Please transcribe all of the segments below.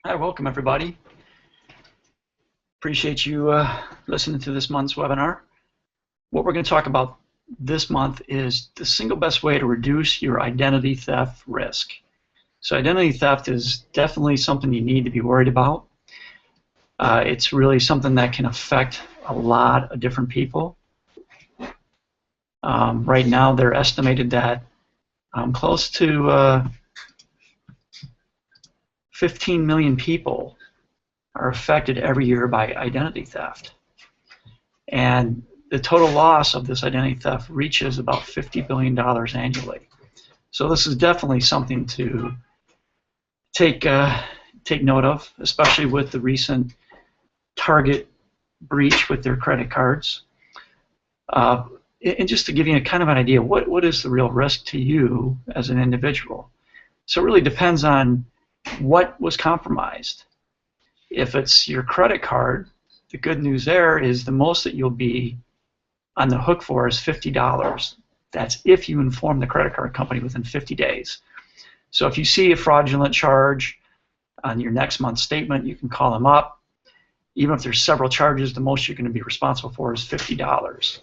Hi, welcome everybody. Appreciate you listening to this month's webinar. What we're going to talk about this month is the single best way to reduce your identity theft risk. So identity theft is definitely something you need to be worried about. It's really something that can affect a lot of different people. Right now, they're estimated that close to 15 million people are affected every year by identity theft. And the total loss of this identity theft reaches about $50 billion annually. So this is definitely something to take note of, especially with the recent Target breach with their credit cards. And just to give you kind of an idea, what is the real risk to you as an individual? So it really depends on what was compromised. If it's your credit card, the good news there is the most that you'll be on the hook for is $50. That's if you inform the credit card company within 50 days. So if you see a fraudulent charge on your next month's statement, you can call them up. Even if there's several charges, the most you're going to be responsible for is $50.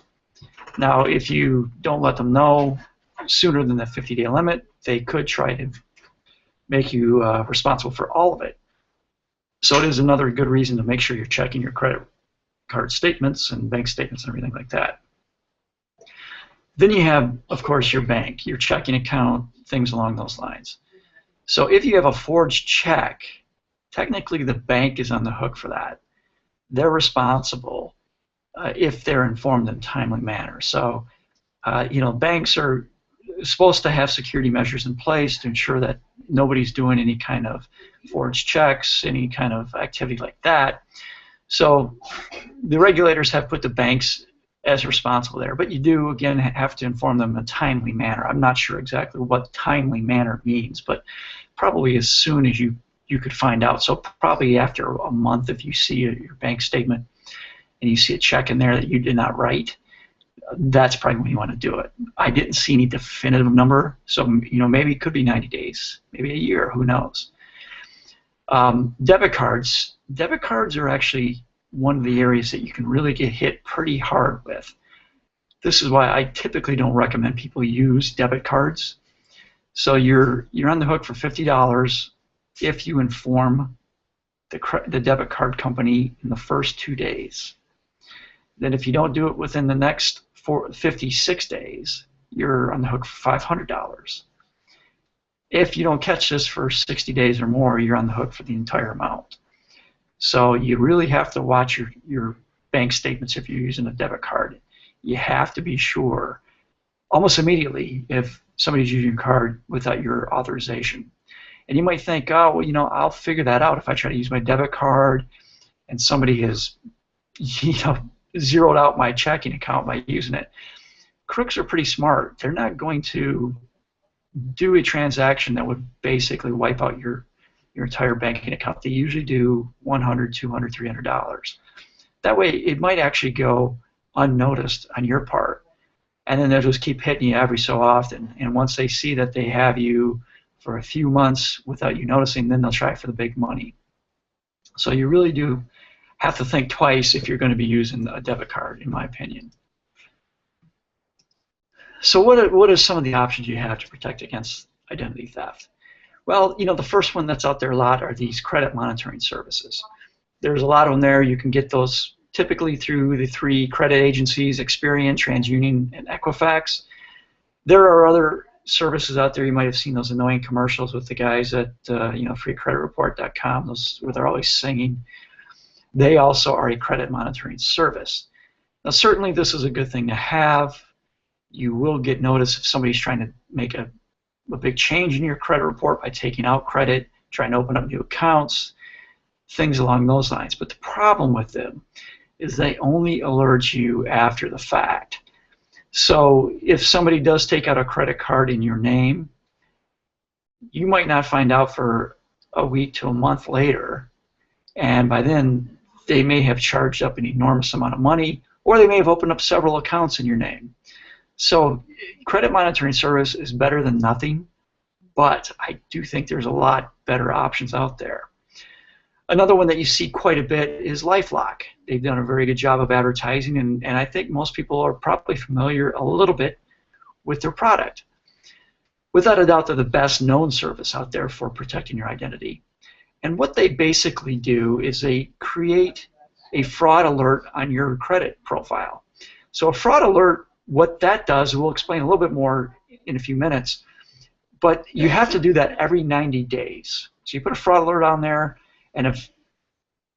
Now, if you don't let them know sooner than the 50-day limit, they could try to make you responsible for all of it. So it is another good reason to make sure you're checking your credit card statements and bank statements and everything like that. Then you have, of course, your bank, your checking account, things along those lines. So if you have a forged check, technically the bank is on the hook for that. They're responsible if they're informed in a timely manner. So, banks are supposed to have security measures in place to ensure that nobody's doing any kind of forged checks, any kind of activity like that. So the regulators have put the banks as responsible there, but you do, again, have to inform them in a timely manner. I'm not sure exactly what timely manner means, but probably as soon as you could find out. So probably after a month, if you see your bank statement and you see a check in there that you did not write, that's probably when you want to do it. I didn't see any definitive number, so maybe it could be 90 days, maybe a year, who knows. Debit cards are actually one of the areas that you can really get hit pretty hard with. This is why I typically don't recommend people use debit cards. So you're on the hook for $50 if you inform the debit card company in the first 2 days. Then if you don't do it within the next 56 days, you're on the hook for $500. If you don't catch this for 60 days or more, you're on the hook for the entire amount. So you really have to watch your bank statements if you're using a debit card. You have to be sure almost immediately if somebody's using your card without your authorization. And you might think, oh, well, I'll figure that out if I try to use my debit card and somebody has, zeroed out my checking account by using it. Crooks are pretty smart. They're not going to do a transaction that would basically wipe out your entire banking account. They usually do $100, $200, $300. That way, it might actually go unnoticed on your part, and then they'll just keep hitting you every so often. And once they see that they have you for a few months without you noticing, then they'll try for the big money. So you really do have to think twice if you're going to be using a debit card, in my opinion. So what are some of the options you have to protect against identity theft? Well, the first one that's out there a lot are these credit monitoring services. There's a lot of them there. You can get those typically through the 3 credit agencies, Experian, TransUnion, and Equifax. There are other services out there. You might have seen those annoying commercials with the guys at freecreditreport.com, those where they're always singing. They also are a credit monitoring service. Now, certainly this is a good thing to have. You will get notice if somebody's trying to make a big change in your credit report by taking out credit, trying to open up new accounts, things along those lines. But the problem with them is they only alert you after the fact. So if somebody does take out a credit card in your name, you might not find out for a week to a month later, and by then they may have charged up an enormous amount of money, or they may have opened up several accounts in your name. So credit monitoring service is better than nothing, but I do think there's a lot better options out there. Another one that you see quite a bit is LifeLock. They've done a very good job of advertising, and I think most people are probably familiar a little bit with their product. Without a doubt, they're the best known service out there for protecting your identity. And what they basically do is they create a fraud alert on your credit profile. So a fraud alert, what that does, we'll explain a little bit more in a few minutes, but you have to do that every 90 days. So you put a fraud alert on there, and if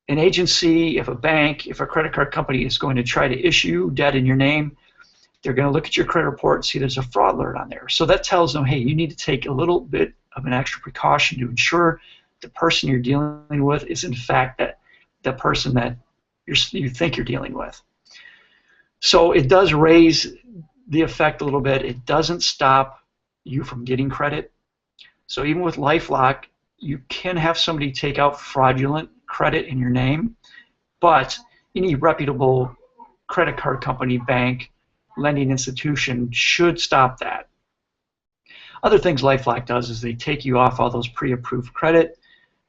an agency, if a bank, if a credit card company is going to try to issue debt in your name, they're going to look at your credit report and see there's a fraud alert on there. So that tells them, hey, you need to take a little bit of an extra precaution to ensure the person you're dealing with is in fact the person that you think you're dealing with. So it does raise the effect a little bit. It doesn't stop you from getting credit. So even with LifeLock, you can have somebody take out fraudulent credit in your name, but any reputable credit card company, bank, lending institution should stop that. Other things LifeLock does is they take you off all those pre-approved credit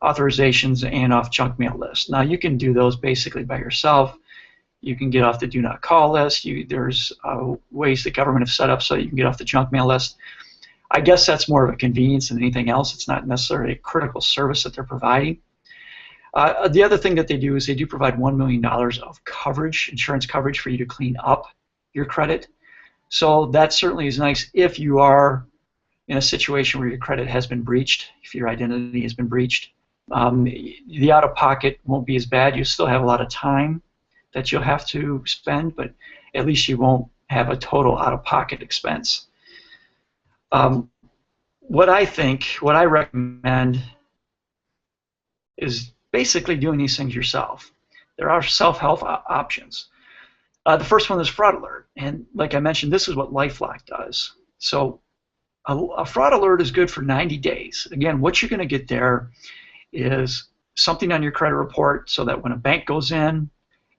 authorizations and off junk mail lists. Now you can do those basically by yourself. You can get off the do not call list. There's ways the government has set up so you can get off the junk mail list. I guess that's more of a convenience than anything else. It's not necessarily a critical service that they're providing. The other thing that they do is they do provide $1 million of coverage, insurance coverage, for you to clean up your credit. So that certainly is nice if you are in a situation where your credit has been breached, if your identity has been breached. The out-of-pocket won't be as bad. You still have a lot of time that you'll have to spend, but at least you won't have a total out-of-pocket expense. What I recommend is basically doing these things yourself. There are self-help options. The first one is fraud alert, and like I mentioned, this is what LifeLock does. So a fraud alert is good for 90 days. Again, what you're going to get there is something on your credit report so that when a bank goes in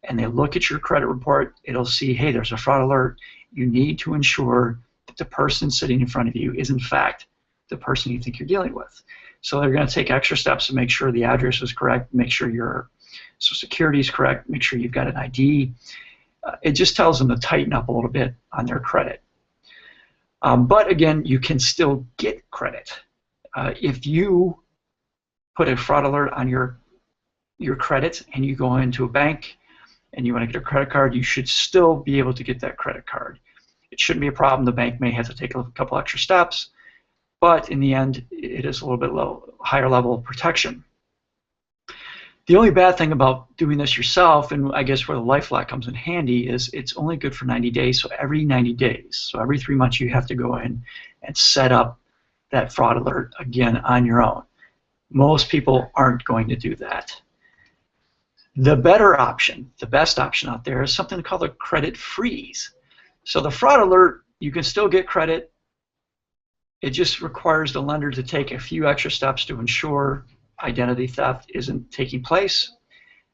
and they look at your credit report, it'll see, hey, there's a fraud alert. You need to ensure that the person sitting in front of you is in fact the person you think you're dealing with. So they're going to take extra steps to make sure the address is correct, make sure your Social Security is correct, make sure you've got an ID. It just tells them to tighten up a little bit on their credit. But again, you can still get credit. If you put a fraud alert on your credit and you go into a bank and you want to get a credit card, you should still be able to get that credit card. It shouldn't be a problem. The bank may have to take a couple extra steps, but in the end, it is a little bit higher level of protection. The only bad thing about doing this yourself, and I guess where the LifeLock comes in handy, is it's only good for 90 days, so every 90 days. So every 3 months you have to go in and set up that fraud alert again on your own. Most people aren't going to do that. The better option, the best option out there, is something called a credit freeze. So the fraud alert, you can still get credit. It just requires the lender to take a few extra steps to ensure identity theft isn't taking place.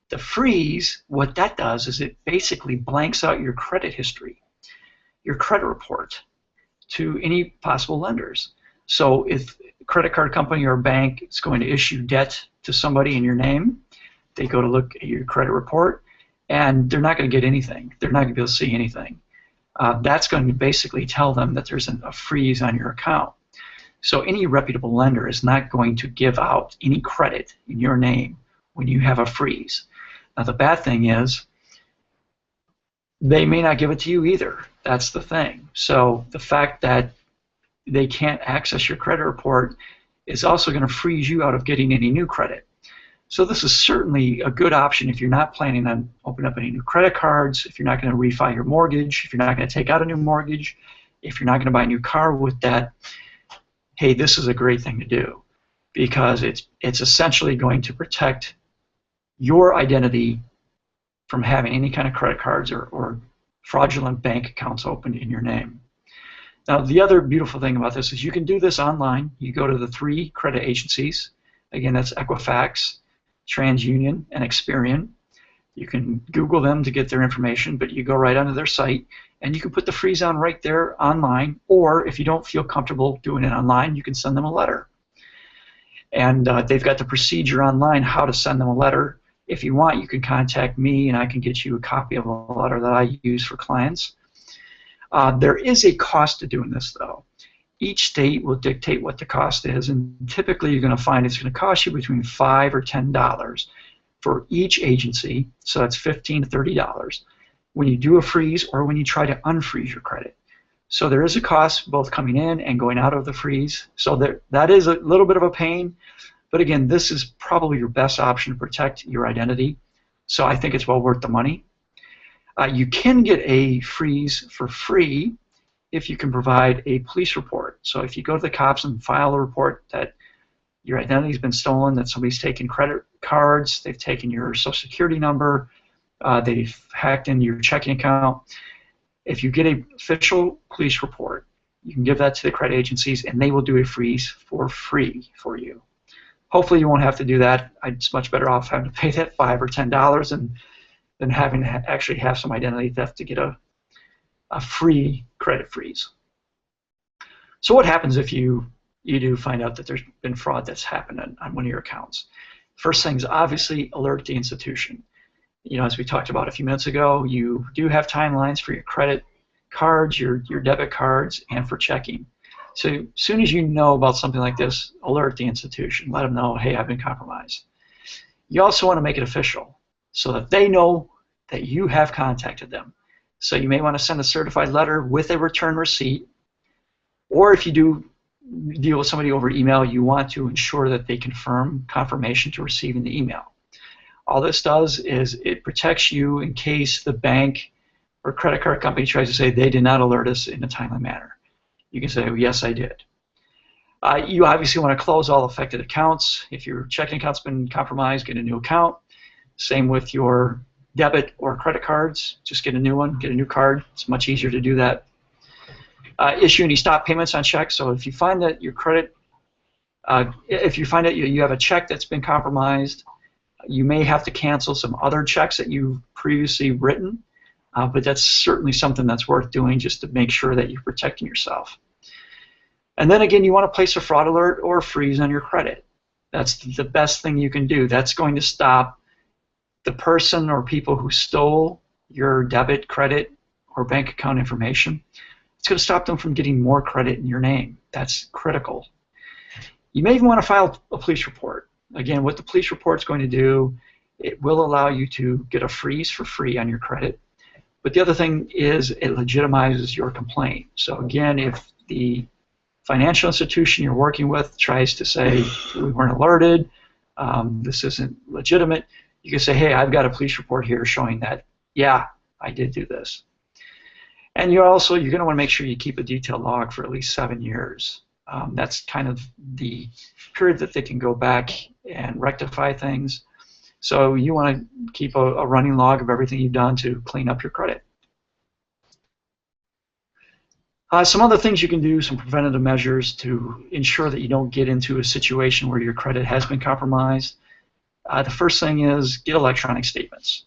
The freeze, what that does is it basically blanks out your credit history, your credit report, to any possible lenders. So if a credit card company or a bank is going to issue debt to somebody in your name, they go to look at your credit report and they're not going to get anything. They're not going to be able to see anything. That's going to basically tell them that there's a freeze on your account. So any reputable lender is not going to give out any credit in your name when you have a freeze. Now the bad thing is they may not give it to you either. That's the thing. So the fact that they can't access your credit report is also going to freeze you out of getting any new credit. So this is certainly a good option if you're not planning on opening up any new credit cards, if you're not going to refi your mortgage, if you're not going to take out a new mortgage, if you're not going to buy a new car with debt. Hey, this is a great thing to do because it's essentially going to protect your identity from having any kind of credit cards or fraudulent bank accounts opened in your name. Now, the other beautiful thing about this is you can do this online. You go to the 3 credit agencies. Again, that's Equifax, TransUnion, and Experian. You can Google them to get their information, but you go right onto their site, and you can put the freeze on right there online, or if you don't feel comfortable doing it online, you can send them a letter. And they've got the procedure online how to send them a letter. If you want, you can contact me, and I can get you a copy of a letter that I use for clients. There is a cost to doing this, though. Each state will dictate what the cost is, and typically you're going to find it's going to cost you between $5 or $10 for each agency, so that's $15 to $30 when you do a freeze or when you try to unfreeze your credit. So there is a cost both coming in and going out of the freeze. So that is a little bit of a pain, but again, this is probably your best option to protect your identity. So I think it's well worth the money. You can get a freeze for free if you can provide a police report. So if you go to the cops and file a report that your identity's been stolen, that somebody's taken credit cards, they've taken your social security number, they've hacked into your checking account. If you get an official police report, you can give that to the credit agencies, and they will do a freeze for free for you. Hopefully you won't have to do that. It's much better off having to pay that $5 or $10 than having to actually have some identity theft to get a free credit freeze. So what happens if you do find out that there's been fraud that's happened on one of your accounts? First thing is obviously alert the institution. You know, as we talked about a few minutes ago, you do have timelines for your credit cards, your debit cards, and for checking. So as soon as you know about something like this, alert the institution. Let them know, hey, I've been compromised. You also want to make it official so that they know that you have contacted them. So you may want to send a certified letter with a return receipt, or if you do deal with somebody over email, you want to ensure that they confirm confirmation to receiving the email. All this does is it protects you in case the bank or credit card company tries to say they did not alert us in a timely manner. You can say, oh, yes, I did. You obviously want to close all affected accounts. If your checking account's been compromised, get a new account. Same with your debit or credit cards. Just get a new one, get a new card. It's much easier to do that. Issue any stop payments on checks. So if you find that your credit, if you find that you have a check that's been compromised, you may have to cancel some other checks that you've previously written, but that's certainly something that's worth doing just to make sure that you're protecting yourself. And then again, you want to place a fraud alert or a freeze on your credit. That's the best thing you can do. That's going to stop the person or people who stole your debit, credit, or bank account information. It's going to stop them from getting more credit in your name. That's critical. You may even want to file a police report. Again, what the police report's going to do, it will allow you to get a freeze for free on your credit. But the other thing is it legitimizes your complaint. So again, if the financial institution you're working with tries to say we weren't alerted, this isn't legitimate, you can say, hey, I've got a police report here showing that, yeah, I did do this. And you're going to want to make sure you keep a detailed log for at least 7 years. That's kind of the period that they can go back and rectify things. So you want to keep a running log of everything you've done to clean up your credit. Some other things you can do, some preventative measures to ensure that you don't get into a situation where your credit has been compromised. The first thing is get electronic statements.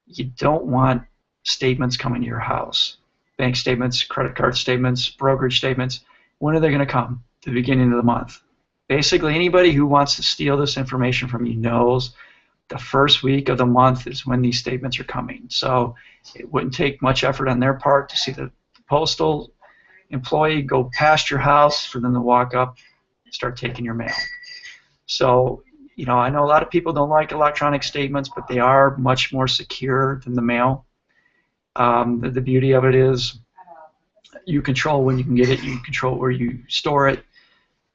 You don't want statements coming to your house. Bank statements, credit card statements, brokerage statements. When are they going to come? The beginning of the month. Basically, anybody who wants to steal this information from you knows the first week of the month is when these statements are coming. So it wouldn't take much effort on their part to see the postal employee go past your house for them to walk up and start taking your mail. So, you know, I know a lot of people don't like electronic statements, but they are much more secure than the mail. The beauty of it is you control when you can get it, you control where you store it,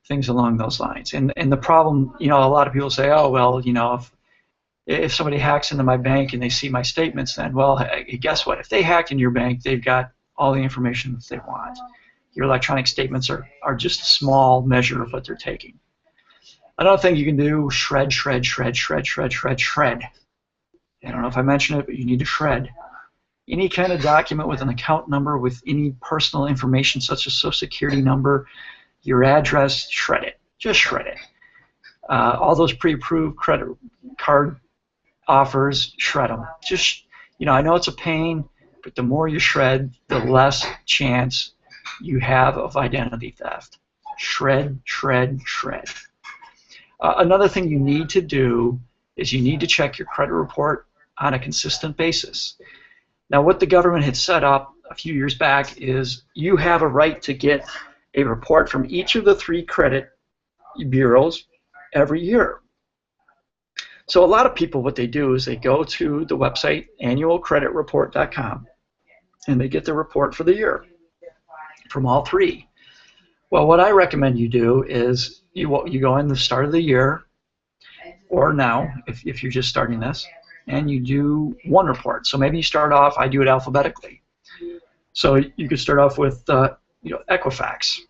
things along those lines. And the problem, you know, a lot of people say, oh, well, you know, if somebody hacks into my bank and they see my statements, then, well, hey, guess what? If they hacked in your bank, they've got all the information that they want. Your electronic statements are just a small measure of what they're taking. Another thing you can do, shred. I don't know if I mentioned it, but you need to shred. Any kind of document with an account number, with any personal information such as social security number, your address, shred it. Just shred it. All those pre-approved credit card offers, shred them. Just, you know, I know it's a pain, but the more you shred, the less chance you have of identity theft. Shred. Another thing you need to do is you need to check your credit report on a consistent basis. Now, what the government had set up a few years back is you have a right to get a report from each of the 3 credit bureaus every year. So a lot of people, what they do is they go to the website annualcreditreport.com and they get the report for the year from all 3. Well, what I recommend you do is you go in the start of the year, or now if you're just starting this, and you do one report. So maybe you start off, I do it alphabetically. So you could start off with Equifax,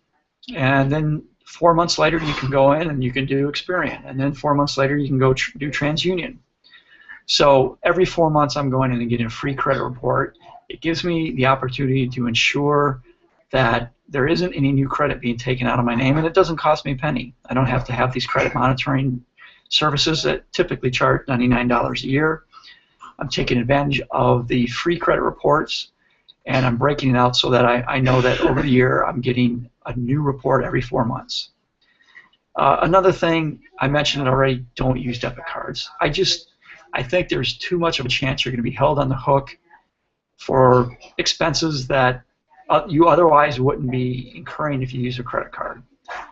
and then 4 months later you can go in and you can do Experian, and then 4 months later you can go do TransUnion. So every 4 months I'm going in and getting a free credit report. It gives me the opportunity to ensure that there isn't any new credit being taken out of my name, and it doesn't cost me a penny. I don't have to have these credit monitoring services that typically charge $99 a year. I'm taking advantage of the free credit reports, and I'm breaking it out so that I know that over the year I'm getting a new report every 4 months. Another thing, I mentioned it already, don't use debit cards. I think there's too much of a chance you're going to be held on the hook for expenses that you otherwise wouldn't be incurring if you use a credit card.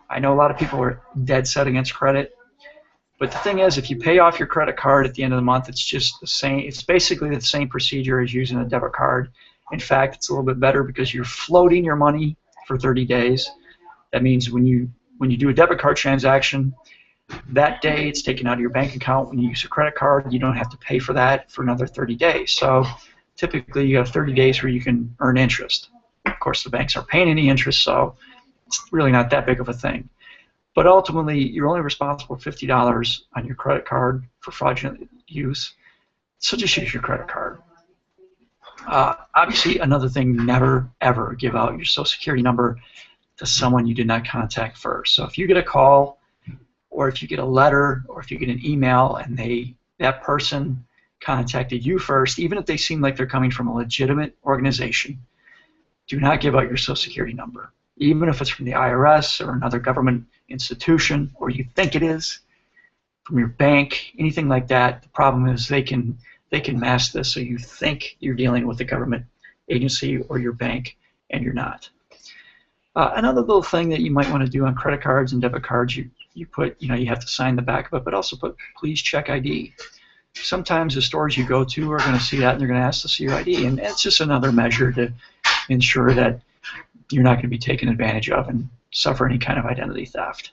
I know a lot of people are dead set against credit, but the thing is, if you pay off your credit card at the end of the month, it's just the same. It's basically the same procedure as using a debit card. In fact, it's a little bit better because you're floating your money for 30 days. That means when you do a debit card transaction, that day it's taken out of your bank account. When you use a credit card, you don't have to pay for that for another 30 days. So typically you have 30 days where you can earn interest. Of course, the banks aren't paying any interest, so it's really not that big of a thing. But ultimately, you're only responsible for $50 on your credit card for fraudulent use, so just use your credit card. Obviously, another thing, never, ever give out your Social Security number to someone you did not contact first. So if you get a call, or if you get a letter, or if you get an email, and that person contacted you first, even if they seem like they're coming from a legitimate organization, do not give out your Social Security number. Even if it's from the IRS or another government institution, or you think it is, from your bank, anything like that. The problem is they can mask this so you think you're dealing with a government agency or your bank, and you're not. Another little thing that you might want to do on credit cards and debit cards, you put, you have to sign the back of it, but also put please check ID. Sometimes the stores you go to are going to see that and they're going to ask to see your ID, and it's just another measure to ensure that you're not going to be taken advantage of and suffer any kind of identity theft.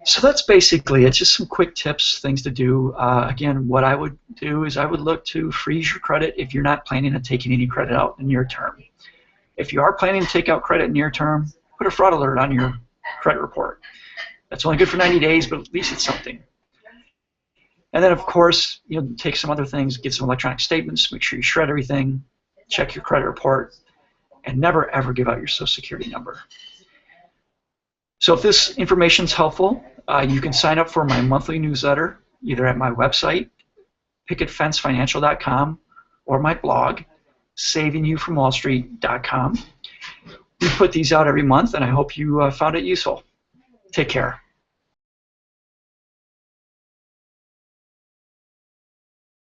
So that's basically it. Just some quick tips, things to do. Again, what I would do is I would look to freeze your credit if you're not planning on taking any credit out in the near term. If you are planning to take out credit near term, put a fraud alert on your credit report. That's only good for 90 days, but at least it's something. And then, of course, take some other things, get some electronic statements, make sure you shred everything, check your credit report, and never, ever give out your Social Security number. So if this information is helpful, you can sign up for my monthly newsletter, either at my website, picketfencefinancial.com, or my blog, savingyouFromWallStreet.com. We put these out every month, and I hope you found it useful. Take care.